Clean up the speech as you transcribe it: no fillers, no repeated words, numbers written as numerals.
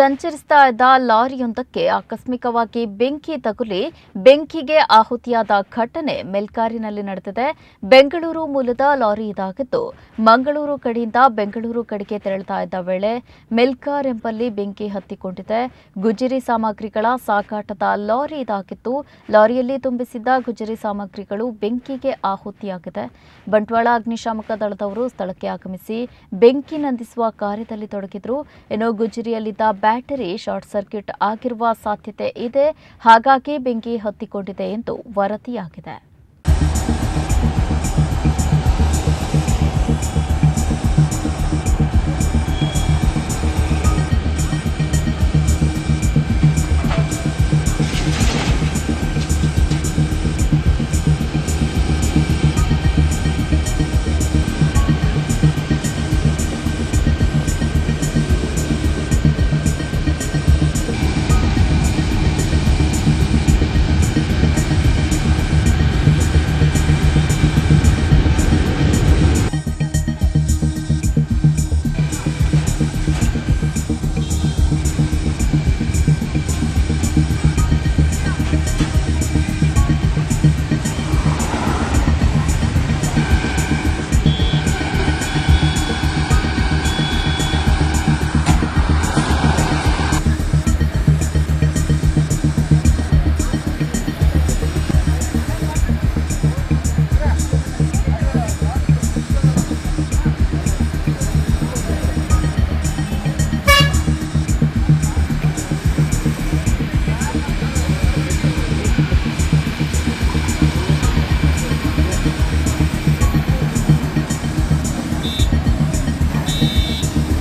ಸಂಚರಿಸ್ತಾ ಇದ್ದ ಲಾರಿಯೊಂದಕ್ಕೆ ಆಕಸ್ಮಿಕವಾಗಿ ಬೆಂಕಿ ತಗುಲಿ ಬೆಂಕಿಗೆ ಆಹುತಿಯಾದ ಘಟನೆ ಮೆಲ್ಕಾರಿನಲ್ಲಿ ನಡೆದಿದೆ. ಬೆಂಗಳೂರು ಮೂಲದ ಲಾರಿ ಇದಾಗಿದ್ದು ಮಂಗಳೂರು ಕಡೆಯಿಂದ ಬೆಂಗಳೂರು ಕಡೆಗೆ ತೆರಳುತ್ತಾ ಇದ್ದ ವೇಳೆ ಮೆಲ್ಕಾರ್ ಎಂಬಲ್ಲಿ ಬೆಂಕಿ ಹತ್ತಿಕೊಂಡಿದೆ. ಗುಜರಿ ಸಾಮಗ್ರಿಗಳ ಸಾಗಾಟದ ಲಾರಿ ಇದಾಗಿದ್ದು ಲಾರಿಯಲ್ಲಿ ತುಂಬಿಸಿದ್ದ ಗುಜರಿ ಸಾಮಗ್ರಿಗಳು ಬೆಂಕಿಗೆ ಆಹುತಿಯಾಗಿದೆ. ಬಂಟ್ವಾಳ ಅಗ್ನಿಶಾಮಕ ದಳದವರು ಸ್ಥಳಕ್ಕೆ ಆಗಮಿಸಿ ಬೆಂಕಿ ನಂದಿಸುವ ಕಾರ್ಯದಲ್ಲಿ ತೊಡಗಿದ್ರು. ಇನ್ನು ಗುಜರಿಯಲ್ಲಿದ್ದ ಬ್ಯಾಟರಿ ಶಾರ್ಟ್ ಸರ್ಕ್ಯೂಟ್ ಆಗಿರುವ ಸಾಧ್ಯತೆ ಇದೆ. ಹಾಗಾಗಿ ಬೆಂಕಿ ಹತ್ತಿಕೊಂಡಿದೆ ಎಂದು ವರದಿಯಾಗಿದೆ.